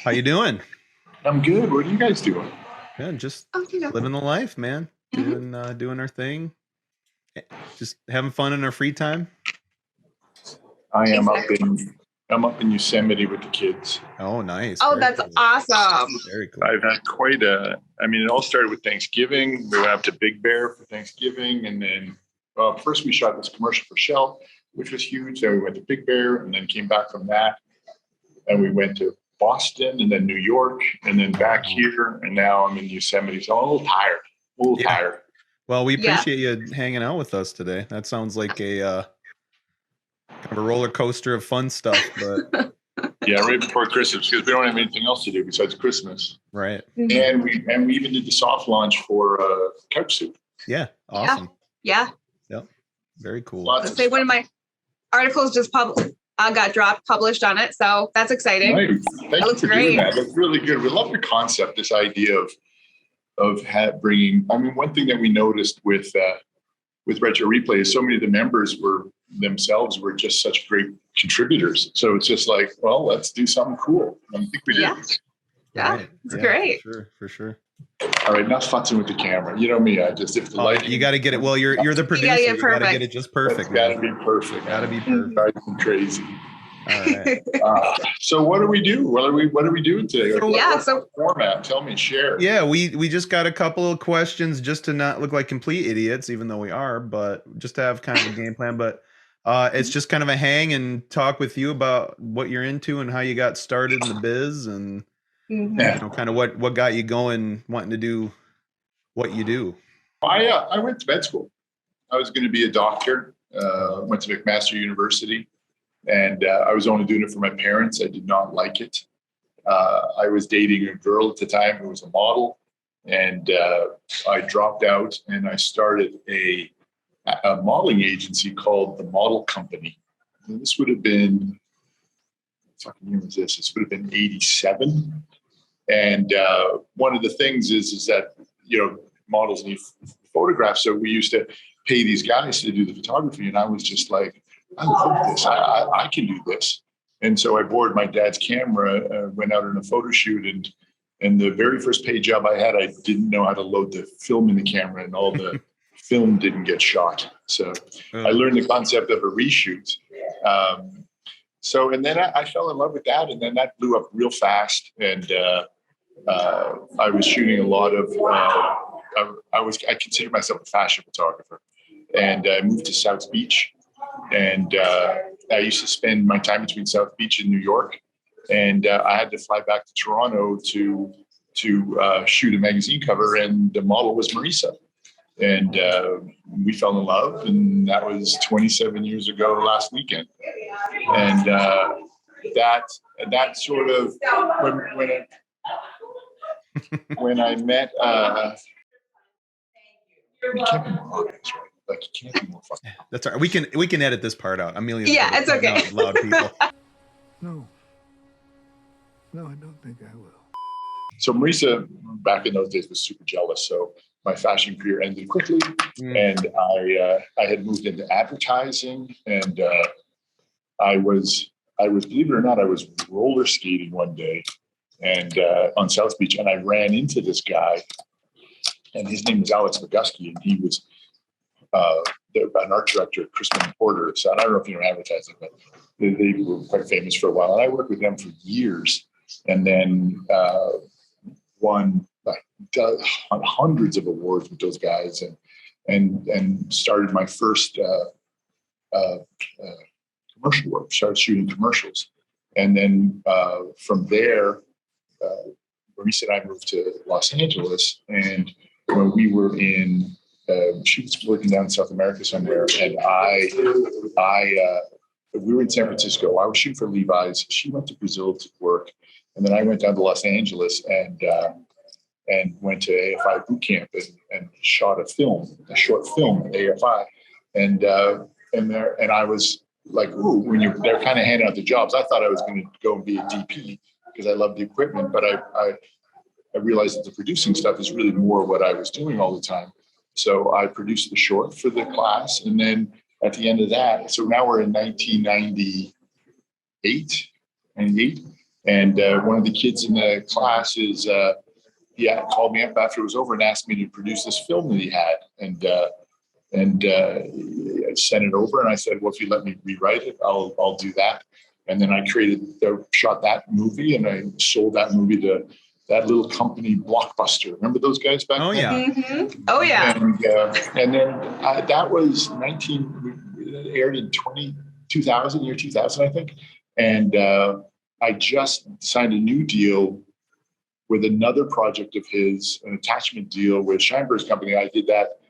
How you doing? I'm good. What are you guys doing? Yeah, just Oh, you know. living the life, man. Mhm. Doing our thing. Just having fun in our free time. I am Exactly. I'm up in Yosemite with the kids. Oh, nice. Oh, Very that's cool. awesome. Very cool. I've had it all started with Thanksgiving. We went up to Big Bear for Thanksgiving. And then first we shot this commercial for Shell, which was huge. Then we went to Big Bear and then came back from that. And we went to Boston and then New York and then back here. And now I'm in Yosemite. So I'm a little tired. Well, we Yeah. appreciate you hanging out with us today. That sounds like a kind of a roller coaster of fun stuff, but Yeah, right before Christmas, because we don't have anything else to do besides Christmas. right. And we even did the soft launch for Couch Soup. Yeah, awesome. Yeah. Yep. Very cool. Lots Let's of say one of my articles just got published on it, so that's exciting. Nice. Thank you for great. doing that. That's really good. We love the concept, this idea of bringing. I mean, one thing that we noticed with Retro Replay is so many of the members were just such great contributors. So it's just like, well, let's do something cool. And I think we did. Yeah, Right. it's great. For sure. All right, not futzing with the camera. You know me. I just if the light. You got to get it. Well, you're the producer. get You got to perfect. get it just perfect. Got to be perfect. Got to be perfect. Drives me crazy. All right. So what do we do? What are we doing today? What's So- the format? Tell me, share. Yeah, we just got a couple of questions just to not look like complete idiots, even though we are, but just to have kind of a game plan. But it's just kind of a hang and talk with you about what you're into and how you got started in the biz and kind of what got you going, wanting to do what you do. I went to med school. I was going to be a doctor. Went to McMaster University, and I was only doing it for my parents. I did not like it. I was dating a girl at the time who was a model, and I dropped out and I started a modeling agency called the Model Company. And this would have been, what fucking year was this? This would have been 87. And one of the things is that, models need photographs. So we used to pay these guys to do the photography. And I was just like, I love this. I can do this. And so I borrowed my dad's camera, went out on a photo shoot, and the very first paid job I had, I didn't know how to load the film in the camera, and all the film didn't get shot. So I learned the concept of a reshoot. And then I fell in love with that, and then that blew up real fast. And I was shooting a lot of. I consider myself a fashion photographer, and I moved to South Beach, and I used to spend my time between South Beach and New York, and I had to fly back to Toronto to shoot a magazine cover, and the model was Marisa, and we fell in love, and that was 27 years ago last weekend, and that sort of when I met. You can't be more obvious, right? Like you can't be more fucking. That's all right. We can edit this part out. Amelia. Yeah, it's okay. Loud people. No, I don't think I will. So Marisa, back in those days, was super jealous. So my fashion career ended quickly, and I had moved into advertising, and I was believe it or not, I was roller skating one day, and on South Beach, and I ran into this guy, and his name was Alex McGusky, and he was an art director at Crispin Porter. So I don't know if you know advertising, but they were quite famous for a while, and I worked with them for years, and then won like hundreds of awards with those guys, and started my first commercial work. Started shooting commercials, and then from there, Marisa and I moved to Los Angeles, and when we were in. She was working down in South America somewhere, and we were in San Francisco. I was shooting for Levi's. She went to Brazil to work, and then I went down to Los Angeles and went to AFI boot camp and shot a short film at AFI, and I was like, ooh, they're kind of handing out the jobs. I thought I was going to go and be a DP because I love the equipment, but I realized that the producing stuff is really more what I was doing all the time. So I produced the short for the class. And then at the end of that, so now we're in 1998, And one of the kids in the class called me up after it was over and asked me to produce this film that he had. And I sent it over and I said, well, if you let me rewrite it, I'll do that. And then I shot that movie and I sold that movie to that little company, Blockbuster. Remember those guys back then? Oh, yeah. Mm-hmm. Oh, yeah. And then that was it aired in 2000, year 2000, I think. And I just signed a new deal with another project of his, an attachment deal with Scheinberg's company. I did that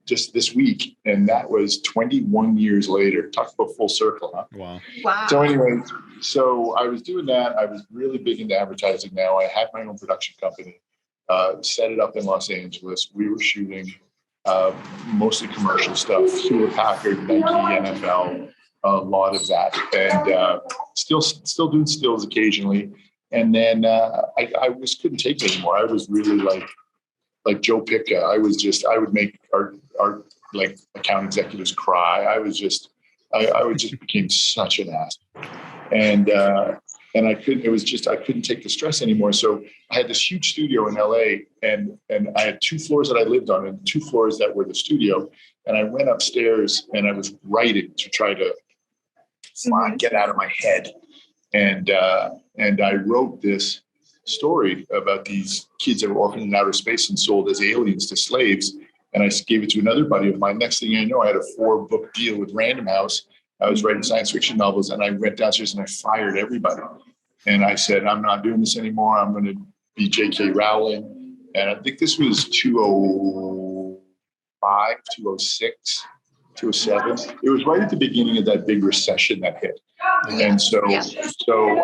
just this week, and that was 21 years later. Talk about full circle, huh? Wow. So anyway, so I was doing that. I was really big into advertising now. I had my own production company, set it up in Los Angeles. We were shooting mostly commercial stuff, Hewlett Packard, Nike, NFL, a lot of that, and still doing stills occasionally. And then I just couldn't take it anymore. I was really like Joe Pica. I would make our like account executives cry. I just became such an ass. And I couldn't take the stress anymore. So I had this huge studio in LA and I had 2 floors that I lived on and 2 floors that were the studio. And I went upstairs and I was writing to try to get out of my head. And I wrote this story about these kids that were orphaned in outer space and sold as aliens to slaves. And I gave it to another buddy of mine. Next thing I know, I had a 4-book deal with Random House. I was writing science fiction novels, and I went downstairs and I fired everybody. And I said, I'm not doing this anymore. I'm going to be J.K. Rowling. And I think this was 2005, 2006, 2007. It was right at the beginning of that big recession that hit. And so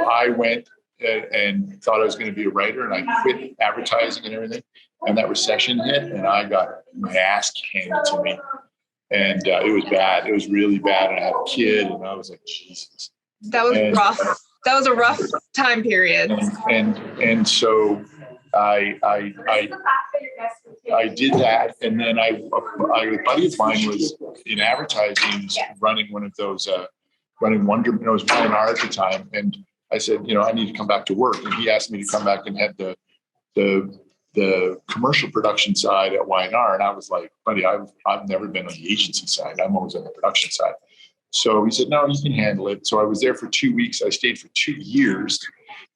I went and thought I was going to be a writer, and I quit advertising and everything. And that recession hit, and I got my ass handed to me. And it was bad. It was really bad. And I had a kid, and I was like, Jesus. That was rough. That was a rough time period. And so I did that, and then a buddy of mine was in advertising, running one of those, running Wonder. It was Y&R at the time, and I said, I need to come back to work, and he asked me to come back and head the commercial production side at Y&R, and I was like, buddy, I've never been on the agency side. I'm always on the production side. So he said, no, you can handle it. So I was there for 2 weeks. I stayed for 2 years.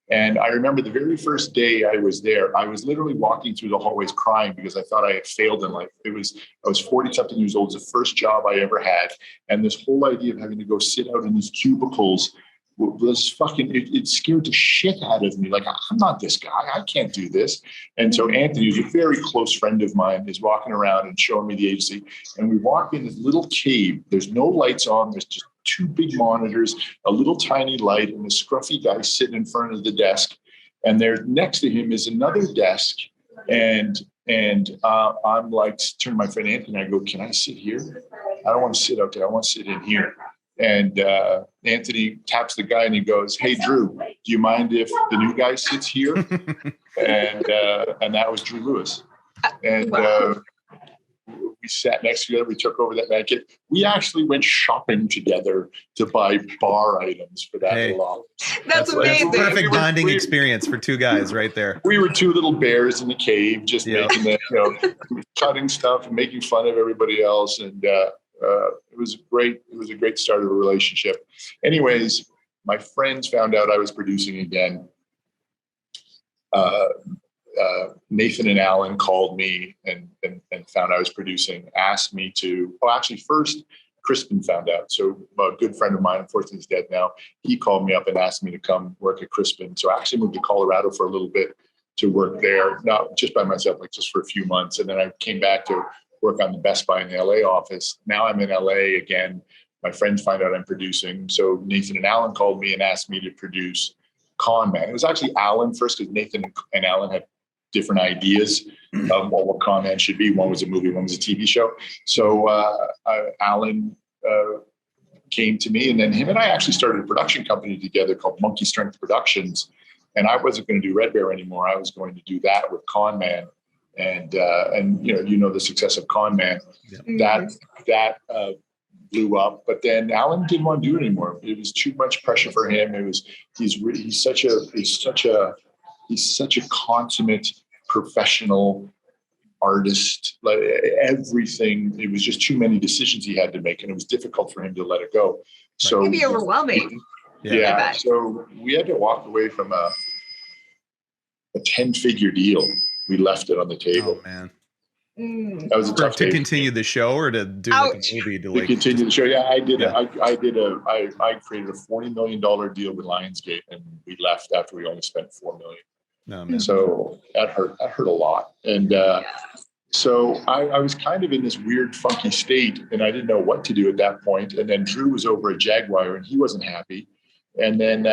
And I remember the very first day I was there, I was literally walking through the hallways crying because I thought I had failed in life. I was 40-something years old. It was the first job I ever had. And this whole idea of having to go sit out in these cubicles was it scared the shit out of me. Like, I'm not this guy. I can't do this. And so Anthony, who's a very close friend of mine, is walking around and showing me the agency. And we walk in this little cave. There's no lights on. There's just 2 big monitors, a little tiny light, and a scruffy guy sitting in front of the desk. And there next to him is another desk. And I'm like, turn to my friend Anthony, I go, can I sit here? I don't want to sit out there. I want to sit in here. And Anthony taps the guy and he goes, hey, Drew, do you mind if the new guy sits here? and that was Drew Lewis. And we sat next to each other. We took over that blanket. We actually went shopping together to buy bar items for that little office. That's amazing. That's a perfect bonding experience for 2 guys right there. We were 2 little bears in the cave, just making the, cutting stuff and making fun of everybody else. And it was great. It was a great start of a relationship. Anyways, my friends found out I was producing again. Nathan and Alan called me and found I was producing, asked me to, first Crispin found out. So a good friend of mine, unfortunately he's dead now, he called me up and asked me to come work at Crispin. So I actually moved to Colorado for a little bit to work there, not just by myself, like just for a few months. And then I came back to work on the Best Buy in the LA office. Now I'm in LA again. My friends find out I'm producing. So Nathan and Alan called me and asked me to produce Con Man. It was actually Alan first, because Nathan and Alan had different ideas of what Con Man should be. One was a movie, one was a TV show. So Alan came to me, and then him and I actually started a production company together called Monkey Strength Productions. And I wasn't going to do Red Bear anymore. I was going to do that with Con Man. And the success of Con Man. Yeah. blew up. But then Alan didn't want to do it anymore. It was too much pressure for him. He's such a consummate professional artist. Like everything, it was just too many decisions he had to make, and it was difficult for him to let it go. So Maybe overwhelming. Yeah. So we had to walk away from a 10-figure deal. We left it on the table. Oh man. That was a tough to day. continue the show or to do like a movie to like continue the show. Yeah, I created a $40 million deal with Lionsgate, and we left after we only spent $4 million. No, man. So that hurt a lot. And so I was kind of in this weird, funky state, and I didn't know what to do at that point. And then Drew was over at Jaguar, and he wasn't happy. And then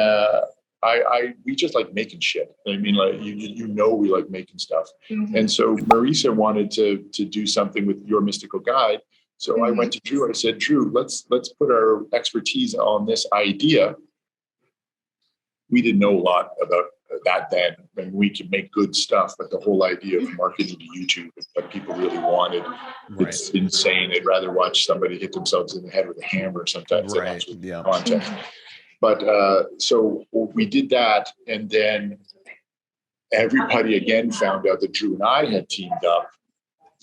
we just like making shit. I mean, like we like making stuff. Mm-hmm. And so Marisa wanted to do something with Your Mystical Guide. So I went to Drew and I said, Drew, let's put our expertise on this idea. We didn't know a lot about that then, and we could make good stuff, but the whole idea of marketing to YouTube is what people really wanted. Right. It's insane. They'd rather watch somebody hit themselves in the head with a hammer sometimes than actually content. But so we did that, and then everybody again found out that Drew and I had teamed up.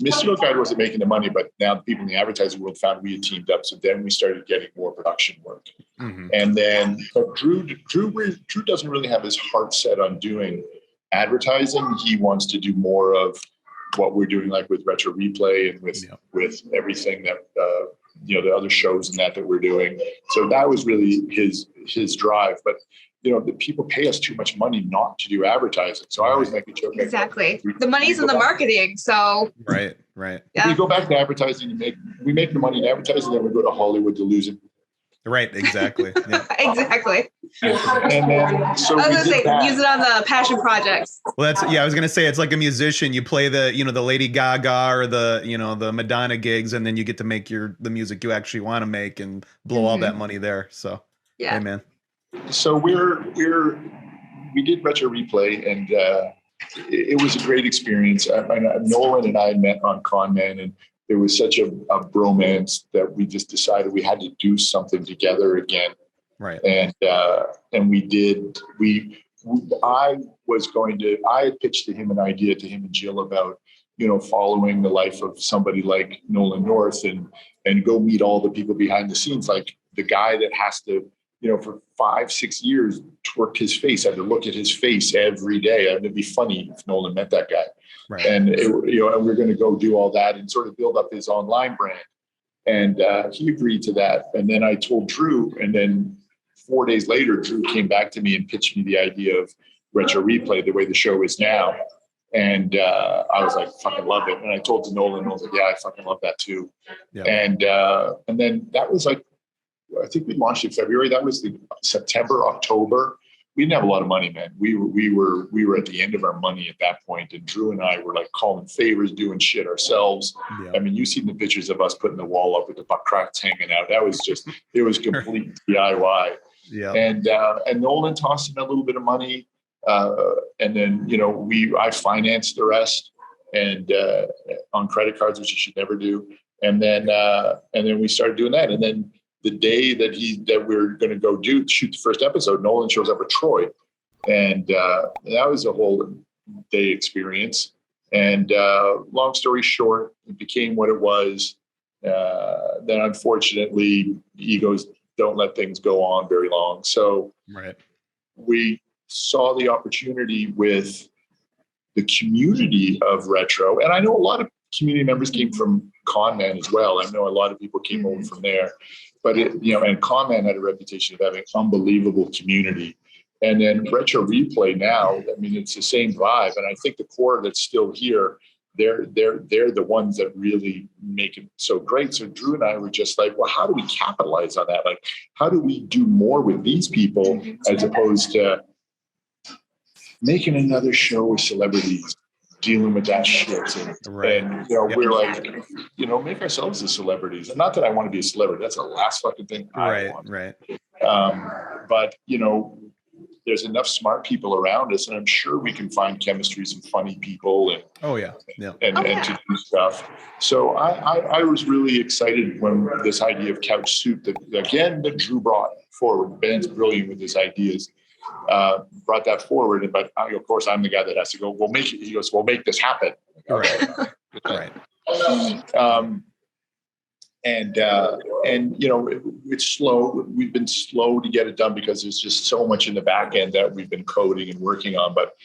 Mystical Guide wasn't making the money, but now the people in the advertising world found we had teamed up. So then we started getting more production work. Mm-hmm. And then but Drew doesn't really have his heart set on doing advertising. He wants to do more of what we're doing, like with Retro Replay and with everything that the other shows and that we're doing. So that was really his drive. But the people pay us too much money not to do advertising. So I always make a joke. Exactly. The money's in the marketing. So right. Yeah. We go back to advertising. We make the money in advertising, then we go to Hollywood to lose it. Right. Exactly. Yeah. Exactly. And then so I was gonna say use it on the passion projects. Well, I was gonna say it's like a musician. You play the Lady Gaga or the Madonna gigs, and then you get to make the music you actually want to make and blow all that money there. So yeah, hey, man. So we did Retro Replay, and it was a great experience. Nolan and I met on Con-Man, and there was such a bromance that we just decided we had to do something together again. Right. And we did. I had pitched to him an idea to him and Jill about following the life of somebody like Nolan North and go meet all the people behind the scenes, like the guy that has to for 5-6 years twerk his face. I had to look at his face every day. It'd be funny if Nolan met that guy. Right. And and we're going to go do all that and sort of build up his online brand. And he agreed to that. And then I told Drew, and then 4 days later, Drew came back to me and pitched me the idea of Retro Replay, the way the show is now. And I was like, fucking love it. And I told Nolan, I was like, yeah, I fucking love that too. Yeah. And then that was like, I think we launched in February. That was the September, October. We didn't have a lot of money, man. We were at the end of our money at that point, and Drew and I were like calling favors, doing shit ourselves. Yeah. I mean, you've seen the pictures of us putting the wall up with the butt cracks hanging out. That was just, it was complete DIY. Yeah. And Nolan tossed in a little bit of money, and then I financed the rest and on credit cards, which you should never do. And then we started doing that, and then. The day that we're going to go shoot the first episode, Nolan shows up with Troy, and that was a whole day experience. And long story short, it became what it was. Then unfortunately, egos don't let things go on very long. So we saw the opportunity with the community of retro, and I know a lot of community members came from Con-Man as well. I know a lot of people came over from there. But and Con-Man had a reputation of having unbelievable community. And then Retro Replay now, I mean, it's the same vibe. And I think the core that's still here, they're the ones that really make it so great. So Drew and I were just like, well, how do we capitalize on that? Like, how do we do more with these people as opposed to making another show with celebrities? Dealing with that shit. And we're like, make ourselves the celebrities. And not that I want to be a celebrity. That's the last fucking thing I want. Right. But, there's enough smart people around us, and I'm sure we can find chemistry, some funny people, and to do stuff. So I was really excited when this idea of couch soup that Drew brought forward. Ben's brilliant with his ideas. Brought that forward, but of course I'm the guy that has to go. We'll make it. He goes, "We'll make this happen." Right. Right. And it's slow. We've been slow to get it done because there's just so much in the back end that we've been coding and working on. But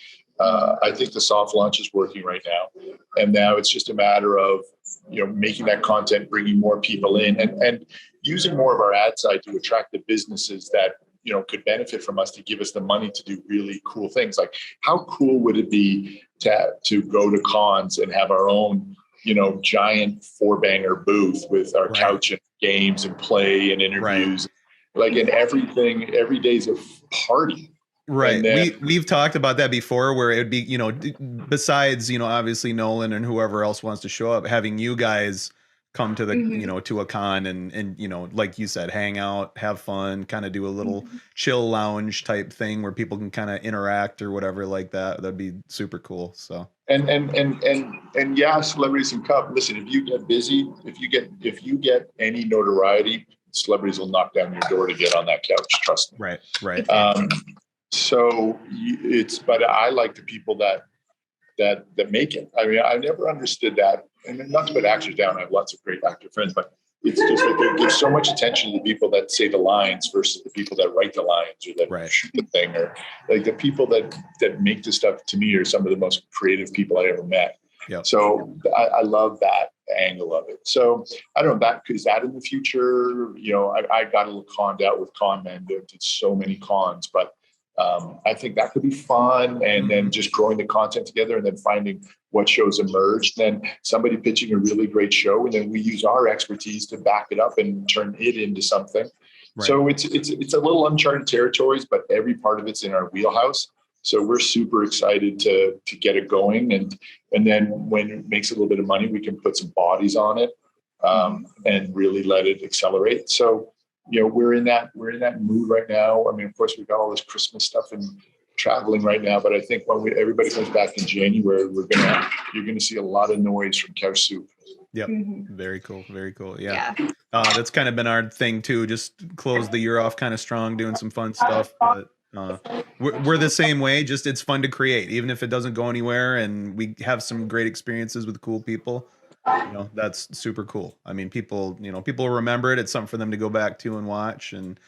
I think the soft launch is working right now, and now it's just a matter of making that content, bringing more people in, and using more of our ad side to attract the businesses that could benefit from us, to give us the money to do really cool things. Like, how cool would it be to go to cons and have our own giant 4-banger booth with our couch and games and play and interviews, and everything. Every day's a party. Right. We've talked about that before, where it would be, besides, obviously Nolan and whoever else wants to show up, having you guys come to the, to a con and, like you said, hang out, have fun, kind of do a little chill lounge type thing where people can kind of interact or whatever like that. That'd be super cool. So. And yeah, celebrities and cup. Listen, if you get busy, if you get any notoriety, celebrities will knock down your door to get on that couch. Trust me. Right. But I like the people that make it. I mean, I never understood that. And not to put actors down, I have lots of great actor friends, but it's just like they give so much attention to the people that say the lines versus the people that write the lines or that shoot the thing, or like the people that make the stuff. To me, are some of the most creative people I ever met. Yep. So I love that angle of it. So I don't know, is that in the future? I got a little conned out with con men. Did so many cons, but I think that could be fun. And then just growing the content together, and then finding what shows emerge. Then somebody pitching a really great show, and then we use our expertise to back it up and turn it into something. Right. So it's a little uncharted territories, but every part of it's in our wheelhouse. So we're super excited to get it going, and then when it makes a little bit of money, we can put some bodies on it and really let it accelerate. So we're in that mood right now. I mean, of course, we've got all this Christmas stuff and traveling right now, but I think when everybody comes back in January, you're gonna see a lot of noise from Couch Soup. Yep. Very cool. Yeah. That's kind of been our thing too. Just close the year off kind of strong, doing some fun stuff. But we're the same way. Just it's fun to create, even if it doesn't go anywhere, and we have some great experiences with cool people. That's super cool. I mean, people remember it. It's something for them to go back to and watch. And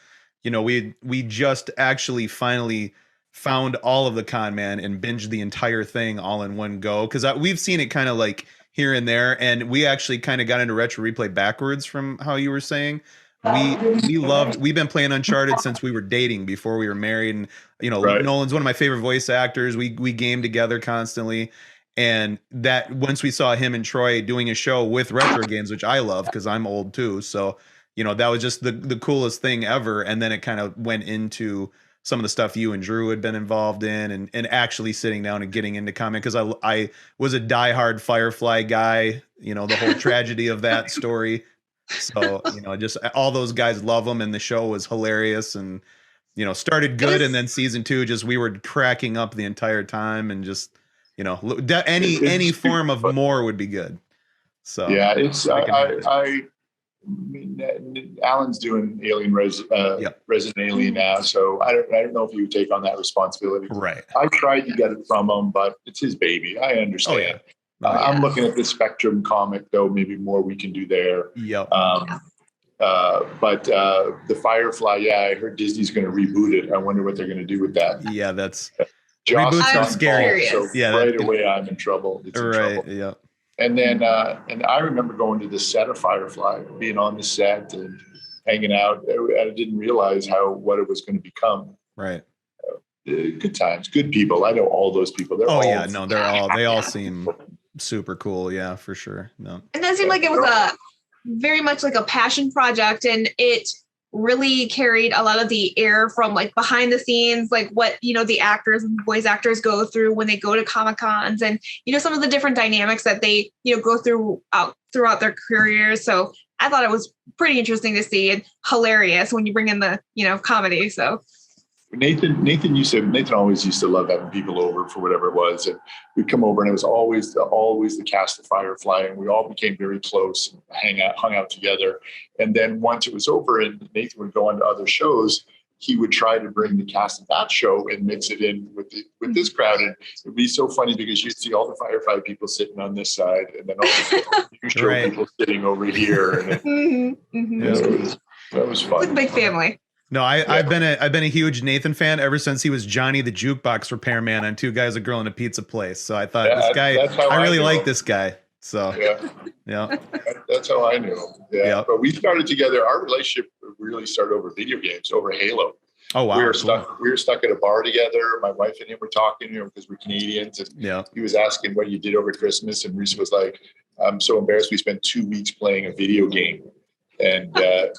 we just actually finally found all of the Con Man and binged the entire thing all in one go, because we've seen it kind of like here and there, and we actually kind of got into retro replay backwards from how you were saying. We've been playing Uncharted since we were dating, before we were married, and Nolan's one of my favorite voice actors. We game together constantly, and that once we saw him and Troy doing a show with retro games, which I love because I'm old too, so that was just the coolest thing ever. And then it kind of went into some of the stuff you and Drew had been involved in, and actually sitting down and getting into comic, because I was a diehard Firefly guy, the whole tragedy of that story. So, just all those guys love them, and the show was hilarious, and started good, and then season 2, just we were cracking up the entire time, and just any form of more would be good. So yeah, it's I mean, Alan's doing Resident Alien now, so I don't know if you would take on that responsibility. Right. I tried to get it from him, but it's his baby. I understand. I'm looking at the Spectrum comic, though. Maybe more we can do there. Yep. But the Firefly, I heard Disney's going to reboot it. I wonder what they're going to do with that. Yeah, that's reboots are scary. So right away, I'm in trouble. It's in trouble. Yeah. And then, and I remember going to the set of Firefly, being on the set and hanging out. I didn't realize what it was going to become. Right. Good times, good people. I know all those people. They all seem super cool. Yeah, for sure. No. And that seemed like it was very much like a passion project, and it really carried a lot of the air from like behind the scenes, like what the actors and voice actors go through when they go to Comic Cons, and some of the different dynamics that they go throughout their careers. So I thought it was pretty interesting to see, and hilarious when you bring in the comedy. So Nathan always used to love having people over for whatever it was, and we'd come over, and it was always the cast of Firefly, and we all became very close and hung out together. And then once it was over, and Nathan would go on to other shows, he would try to bring the cast of that show and mix it in with this crowd, and it'd be so funny because you'd see all the Firefly people sitting on this side, and then all the news show people sitting over here, and that was fun. It's a big family. No, I've been a huge Nathan fan ever since he was Johnny the jukebox repairman on Two Guys, a Girl, and a Pizza Place. So I thought this guy, I really like this guy. So yeah, that's how I knew him. Yeah, but we started together. Our relationship really started over video games, over Halo. Oh wow, we were stuck at a bar together. My wife and him were talking, because we're Canadians. And he was asking what you did over Christmas, and Reese was like, "I'm so embarrassed. We spent 2 weeks playing a video game." And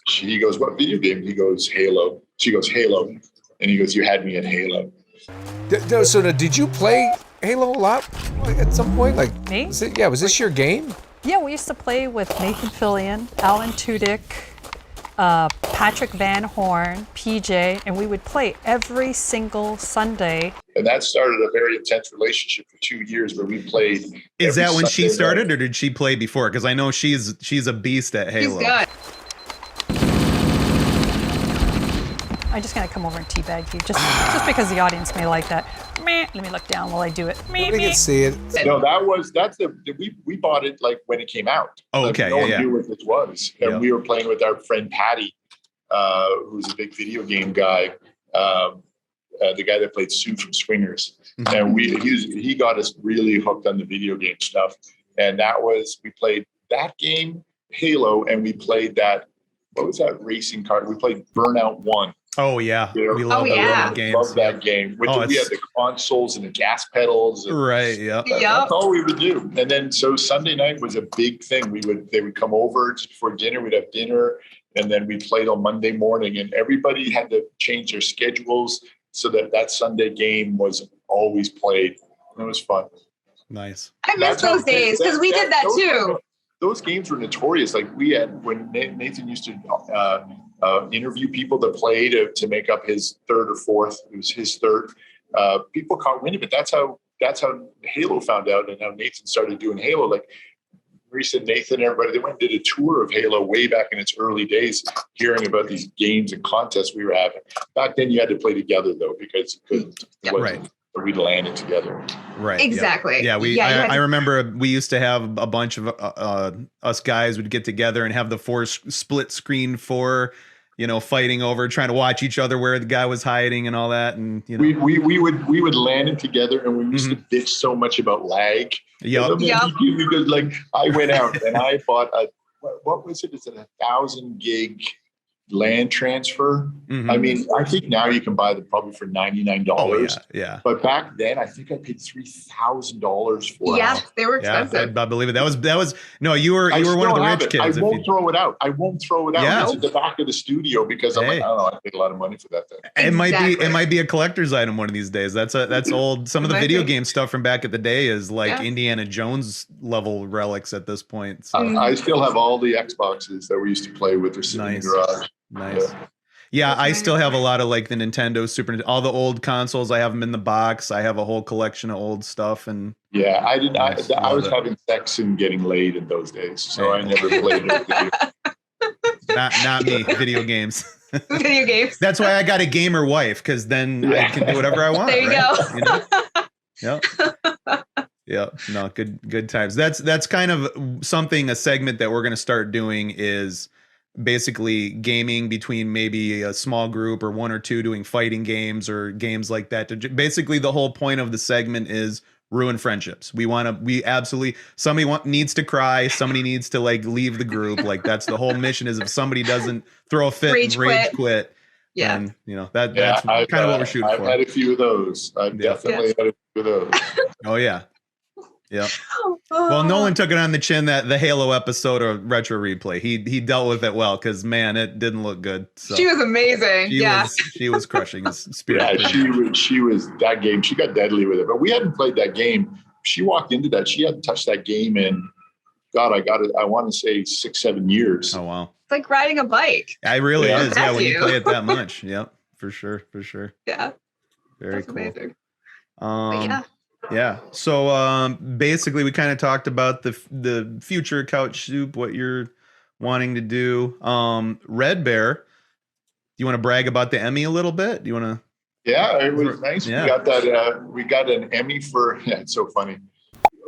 he goes, "What video game?" He goes, "Halo." She goes, "Halo," and he goes, "You had me at Halo." So did you play Halo a lot at some point? Like me? Was this your game? Yeah, we used to play with Nathan Fillion, Alan Tudyk, Patrick Van Horn, PJ, and we would play every single Sunday. And that started a very intense relationship for 2 years where we played. Is that when she Sunday started, night. or did she play before? Because I know she's a beast at Halo. He's good. I'm just gonna come over and teabag you, just because the audience may like that. Meh. Let me look down while I do it. Meh, We meh. can see it. No, we bought it like when it came out. Oh, Like, okay, no one yeah. knew what this was, and we were playing with our friend Patty, who's a big video game guy, the guy that played Sue from Swingers, and he got us really hooked on the video game stuff, and we played that game, Halo, and we played that. What was that racing car? We played Burnout 1. Oh yeah, we love Love games. that game. We had the consoles and the gas pedals. And Right. Yeah. That's all we would do. And then so Sunday night was a big thing. They would come over just before dinner. We'd have dinner, and then we played on Monday morning. And everybody had to change their schedules so that Sunday game was always played. And it was fun. Nice. I miss those days because we did that too. Those games were notorious. Like when Nathan used to interview people to play to make up his third or fourth. It was his third. People caught wind of it. That's how Halo found out, and how Nathan started doing Halo. Like Reese and Nathan, everybody, they went and did a tour of Halo way back in its early days, hearing about these games and contests we were having. Back then, you had to play together though, because we'd land it together. Right. Exactly. Yeah. I remember we used to have a bunch of us guys would get together and have the split screen fighting over, trying to watch each other where the guy was hiding and all that. And we would land it together, and we used to bitch so much about lag. Yep. Because like I went out and I bought what was it? Is it 1,000 gig LAN transfer? I mean, I think now you can buy them probably for $99. Oh, yeah. But back then, I think I paid $3,000 for it. Yeah, they were expensive. I believe it. That was no. You were one of the rich kids. I won't throw it out. Yeah. It's at the back of the studio because I'm like, I don't know. I paid a lot of money for that thing. It might be a collector's item one of these days. That's old. Some of the video game stuff from back at the day is like Indiana Jones level relics at this point. So. I still have all the Xboxes that we used to play with. They're sitting in the garage. Nice. Yeah, I still have a lot of like the Nintendo, all the old consoles. I have them in the box. I have a whole collection of old stuff. And yeah, I was having sex and getting laid in those days, so I never played it. Not me. Video games. Video games. That's why I got a gamer wife, because then I can do whatever I want. There you go. Yep. Yeah. No, good times. That's kind of a segment that we're going to start doing is basically gaming between maybe a small group or one or two doing fighting games or games like that. Basically, the whole point of the segment is ruin friendships. Somebody needs to cry. Somebody needs to like leave the group. Like that's the whole mission is if somebody doesn't throw a fit and rage quit. Yeah. And that's kind of what we're shooting for. I've had a few of those. I've definitely had a few of those. Oh yeah. Yeah. Well, Nolan took it on the chin that the Halo episode of Retro Replay. He dealt with it well because man, it didn't look good. So she was amazing. She was crushing his spirit. Yeah, she was that game. She got deadly with it, but we hadn't played that game. She walked into that. She hadn't touched that game in I got it. I want to say 6-7 years. Oh wow. It's like riding a bike. It really is. Yeah, when you play it that much. Yep. for sure, for sure. Yeah, Very that's cool. amazing. But Um, yeah. yeah. So basically, we kind of talked about the future Couch Soup, what you're wanting to do. Red Bear, do you want to brag about the Emmy a little bit? Do you want to? Yeah, it was nice. Yeah. We got that. We got an Emmy for. Yeah, it's so funny.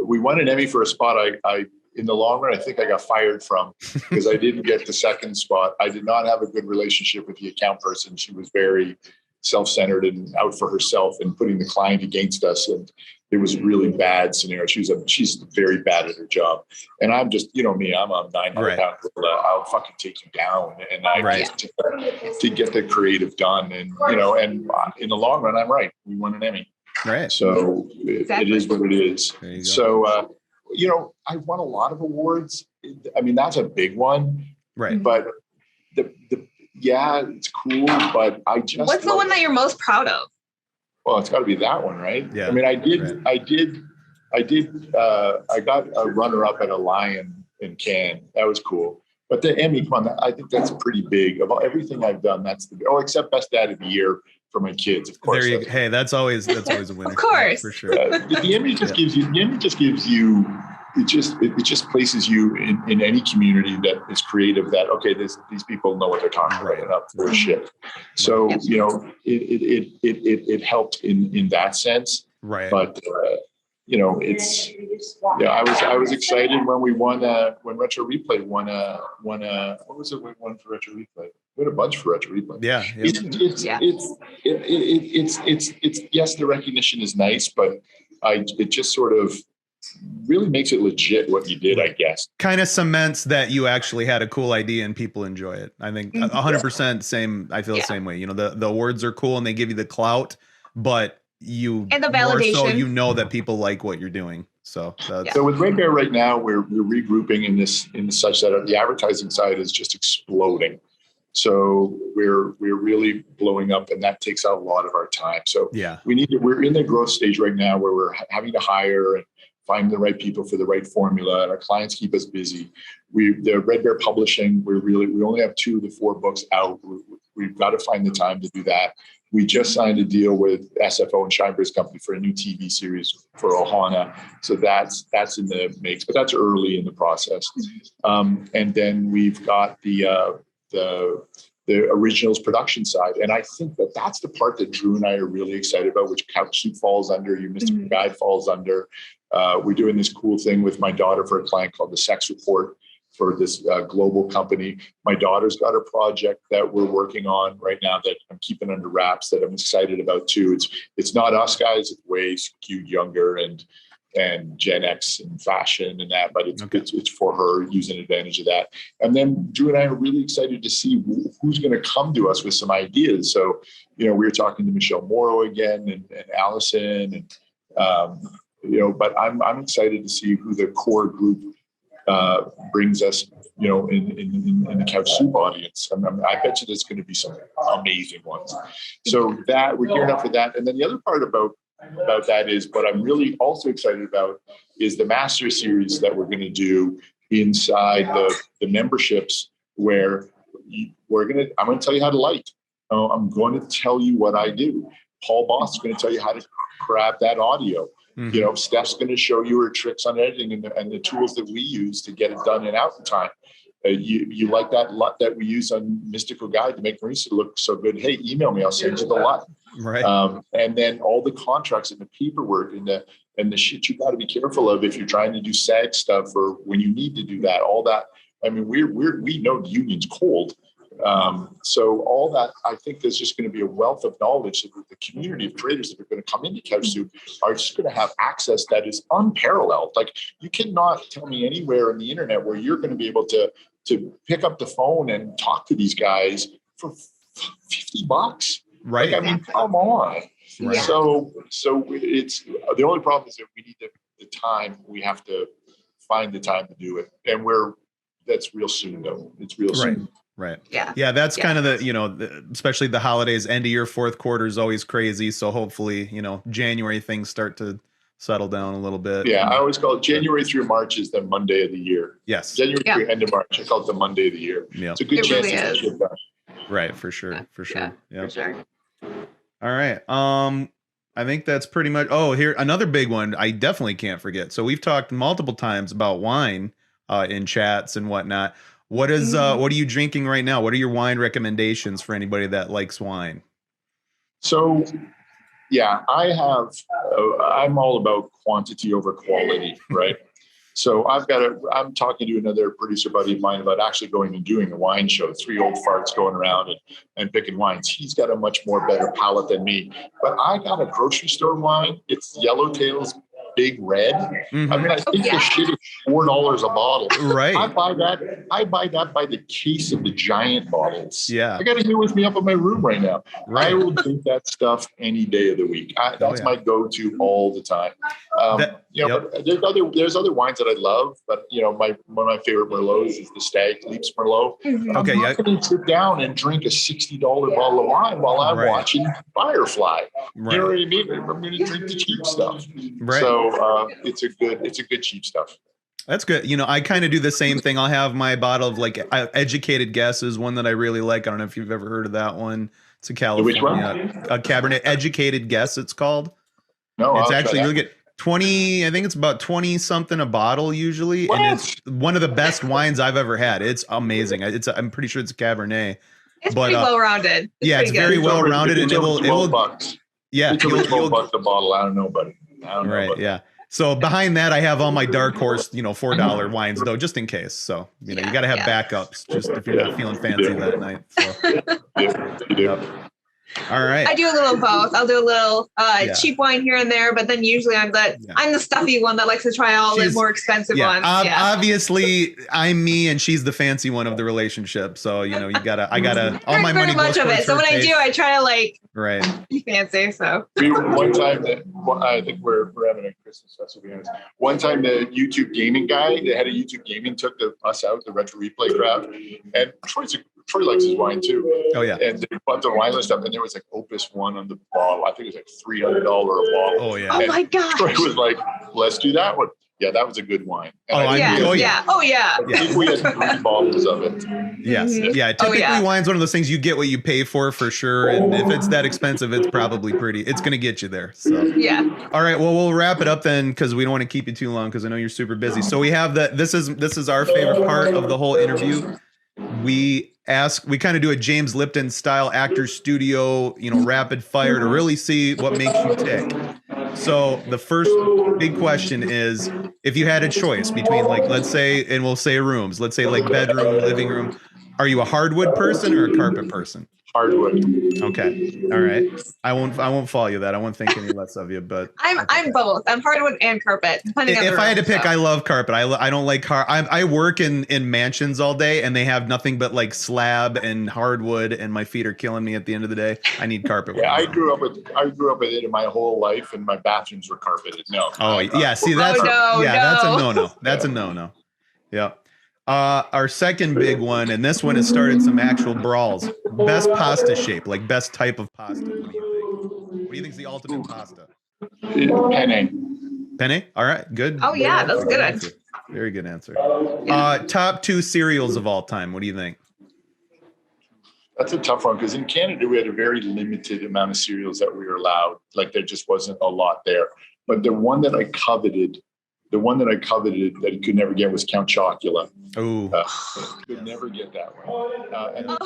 We won an Emmy for a spot. I in the long run, I think I got fired from because I didn't get the second spot. I did not have a good relationship with the account person. She was very self-centered and out for herself and putting the client against us. And it was a really bad scenario. She's very bad at her job. And I'm just, you know me, I'm a 900 pound gorilla. I'll fucking take you down. And I just to get the creative done. And, you know, and in the long run, I'm right. We won an Emmy. Right. So it is what it is. So, you know, I won a lot of awards. I mean, that's a big one. Right. But yeah, it's cool. But I just. What's the one that you're most proud of? Well, it's got to be that one, right? Yeah. I mean, I got a runner-up at a Lion in Cannes. That was cool. But the Emmy, come on, I think that's pretty big. Of everything I've done, that's except Best Dad of the Year for my kids, of course. Hey, that's always a winner. Of course, for sure. The Emmy just gives you. The Emmy just gives you. It just places you in any community that is creative. That okay, these people know what they're talking about and up for shit. So you know, it helped in that sense. Right. But you know, it's I was excited when we won when Retro Replay won what was it we won for Retro Replay? We had a bunch for Retro Replay. Yeah. It's yes, the recognition is nice, but it just sort of really makes it legit what you did, I guess. Kind of cements that you actually had a cool idea and people enjoy it. I think 100% same. I feel the same way. You know, the awards are cool and they give you the clout, but and the validation. More so you know that people like what you're doing. So so with Red Bear right now, we're regrouping in such that the advertising side is just exploding. So we're really blowing up, and that takes out a lot of our time. So we're in the growth stage right now where we're having to hire and find the right people for the right formula, and our clients keep us busy. The Red Bear Publishing, we only have 2 of the 4 books out. We've got to find the time to do that. We just signed a deal with SFO and Scheinberg's company for a new TV series for Ohana. So that's in the mix, but that's early in the process. And then we've got the originals production side. And I think that's the part that Drew and I are really excited about, which Couch Soup falls under, Your Mystical Guide falls under. We're doing this cool thing with my daughter for a client called The Sex Report for this global company. My daughter's got a project that we're working on right now that I'm keeping under wraps that I'm excited about too. It's not us guys, it's way skewed younger and Gen X and fashion and that, but it's for her using advantage of that. And then Drew and I are really excited to see who's going to come to us with some ideas. So, you know, we were talking to Michelle Morrow again and Allison and, you know, but I'm excited to see who the core group brings us, you know, in the Couch Soup audience. I bet you there's going to be some amazing ones. So that we're gearing up for that. And then the other part about that is what I'm really also excited about is the master series that we're going to do inside the memberships where I'm going to tell you how to light. I'm going to tell you what I do. Paul Boss is going to tell you how to grab that audio. You know, Steph's going to show you her tricks on editing and the tools that we use to get it done and out in time. You like that LUT that we use on Mystical Guide to make Marisa look so good? Hey, email me. I'll send you the LUT. Right. And then all the contracts and the paperwork and the shit you got to be careful of if you're trying to do SAG stuff or when you need to do that. All that. I mean, we know the union's cold. So all that, I think there's just going to be a wealth of knowledge that the community of creators that are going to come into Couch Soup are just going to have access that is unparalleled. Like you cannot tell me anywhere on the internet where you're going to be able to pick up the phone and talk to these guys for $50. Right. Like, I mean, come on. Right. So it's the only problem is that we need the time. We have to find the time to do it. And that's real soon though. It's real soon. Right. Yeah. That's kind of the, you know, especially the holidays, end of year, fourth quarter is always crazy. So hopefully, you know, January things start to settle down a little bit. Yeah. I always call it January through March is the Monday of the year. Yes. January through end of March. I call it the Monday of the year. Yeah. It's a good chance to get shit done. Right. For sure. For sure. Yeah. For sure. All right. I think that's pretty much. Oh, here another big one. I definitely can't forget. So we've talked multiple times about wine in chats and whatnot. What is what are you drinking right now? What are your wine recommendations for anybody that likes wine? So, yeah, I have. I'm all about quantity over quality, right? So I'm talking to another producer buddy of mine about actually going and doing a wine show. Three old farts going around and picking wines. He's got a much more better palate than me. But I got a grocery store wine. It's Yellowtail's Big Red. Mm-hmm. I mean, I think the shit is $4 a bottle. Right. I buy that by the case of the giant bottles. Yeah. I got it here with me up in my room right now. Right. I will drink that stuff any day of the week. That's my go-to all the time. There's other wines that I love, but one of my favorite Merlots is the Stag Leaps Merlot. Mm-hmm. Okay, I'm not going to sit down and drink a $60 bottle of wine while I'm watching Firefly. Right. You know what I mean? I'm going to drink the cheap stuff. Right. So it's a good cheap stuff. That's good. I kind of do the same thing. I'll have my bottle of like Educated Guess is one that I really like. I don't know if you've ever heard of that one. It's a California Which one? A Cabernet Educated Guess. It's called. No, it's I'll actually try you get 20. I think it's about 20 something a bottle usually, What? and it's one of the best wines I've ever had. It's amazing. I'm pretty sure it's a Cabernet. It's pretty well rounded. It's very well rounded, and it will. $12. Yeah, it's over $12 a bottle. I don't know, buddy. Right. Yeah. So behind that, I have all my dark horse, $4 wines though, just in case. So you got to have backups, just if you're not feeling fancy that night. So. You do. Yep. All right. I do a little both. I'll do a little cheap wine here and there, but then usually I'm the stuffy one that likes to try all the more expensive ones. Obviously, I'm me and she's the fancy one of the relationship. So I gotta all my money much goes of it. So when I do, I try to be fancy. So one time I think we're having a Christmas festival. To be honest, one time the YouTube gaming guy, they had a YouTube gaming, took us out, the retro replay crowd, and Troy likes his wine too. Oh yeah. And they bought the wine list up, and there was like Opus One on the bottle. I think it was like $300 a bottle. Oh yeah. Oh my gosh. Troy was like, "Let's do that one." Yeah, that was a good wine. And yeah. I think we had 3 bottles of it. Yes. Mm-hmm. Yeah. Typically, wine's one of those things you get what you pay for sure. And if it's that expensive, it's probably it's going to get you there. So yeah. All right. Well, we'll wrap it up then because we don't want to keep you too long because I know you're super busy. So we have this is our favorite part of the whole interview. We kind of do a James Lipton style actor studio, rapid fire to really see what makes you tick. So the first big question is, if you had a choice between let's say, and we'll say rooms, let's say like bedroom, living room, are you a hardwood person or a carpet person? Hardwood. Okay. All right. I won't follow you that. I won't think any less of you, but I'm both. I'm hardwood and carpet. Depending on if the I had to room, pick, I love carpet. I don't like I work in mansions all day and they have nothing but like slab and hardwood and my feet are killing me at the end of the day. I need carpet. Yeah, I grew up with it in my whole life, and my bathrooms were carpeted. No. Oh yeah. See, that's that's a no-no. That's a no-no. Yeah. Our second big one, and this one has started some actual brawls. Best pasta shape, like best type of pasta. What do you think? What do you think is the ultimate pasta? Penne. Penne? All right, good. Oh yeah, that's a good answer. Very good answer. Top 2 cereals of all time. What do you think? That's a tough one because in Canada we had a very limited amount of cereals that we were allowed. Like there just wasn't a lot there. But the one that I coveted that I could never get was Count Chocula. Oh, could never get that one. And then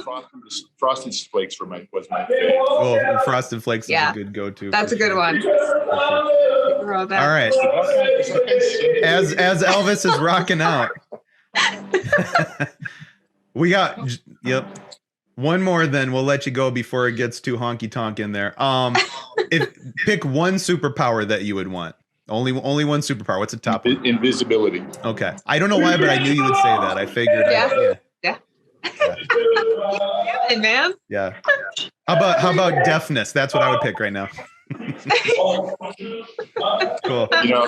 Frosted Flakes was my favorite. Oh, Frosted Flakes is a good go-to. That's a good one. All right. As Elvis is rocking out, we got one more. Then we'll let you go before it gets too honky tonk in there. Pick one superpower that you would want. Only one superpower. What's the top one? Invisibility. Okay. I don't know why, but I knew you would say that. I figured. Yeah. Hey, man. Yeah. How about deafness? That's what I would pick right now. Cool.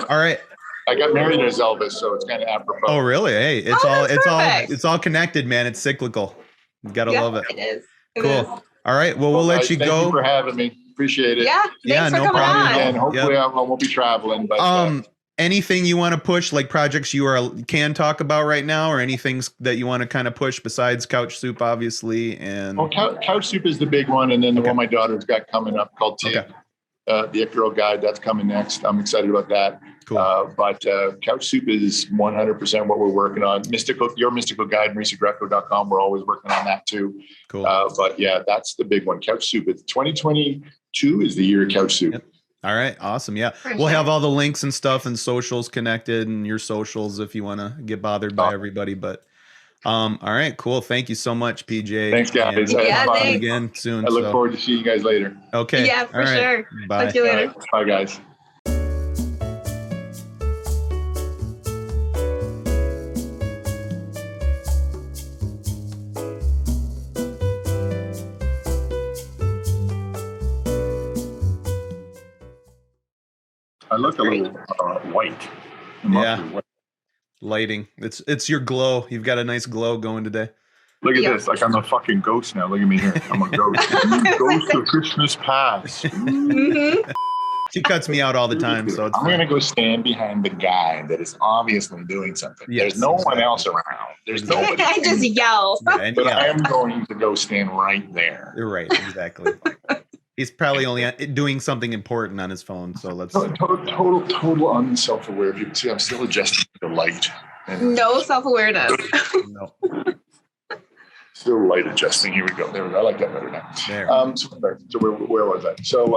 All right. I got married as Elvis, so it's kind of apropos. Oh, really? Hey, it's all connected, man. It's cyclical. You gotta love it. It is. Cool. All right. Well, we'll let you go. Thank you for having me. Appreciate it. Yeah. Thanks for coming on. And hopefully I won't be traveling. But anything you want to push, like projects you can talk about right now, or anything that you want to kind of push besides Couch Soup, obviously? And Well, Couch Soup is the big one, and then the Okay. one my daughter's got coming up called Tig, Okay. the It-Girl Guide. That's coming next. I'm excited about that. Cool. But Couch Soup is 100% what we're working on. Your Mystical Guide, MauriceGreco.com. We're always working on that too. Cool. But yeah, that's the big one. Couch Soup. It's 2022 is the year of Couch Soup. Yep. All right. Awesome. Yeah. For We'll sure. have all the links and stuff and socials connected, and your socials if you want to get bothered by everybody. But all right, cool. Thank you so much, PJ. Thanks, guys. And I had Yeah, fun. thanks. again soon. I look so- forward to seeing you guys later. Okay. Yeah, All for right. sure. Bye. Talk to you All later. right. Bye, guys. I look a little white. Yeah. Lighting. It's your glow. You've got a nice glow going today. Look at Yeah. this. Like I'm a fucking ghost now. Look at me here. I'm a ghost. Ghost of Christmas past. Mhm. She cuts me out all the time, so it's I'm fine. going to go stand behind the guy that is obviously doing something. Yes, There's no one exactly. else around. There's nobody. I just yell. Yeah, and But I yeah, am going to go stand right there. you're right. Exactly. He's probably only doing something important on his phone, so let's. Total unself-aware people. See, I'm still adjusting the light. And No self-awareness. No, still light adjusting. Here we go. There we go. I like that better now. there. So where was I? So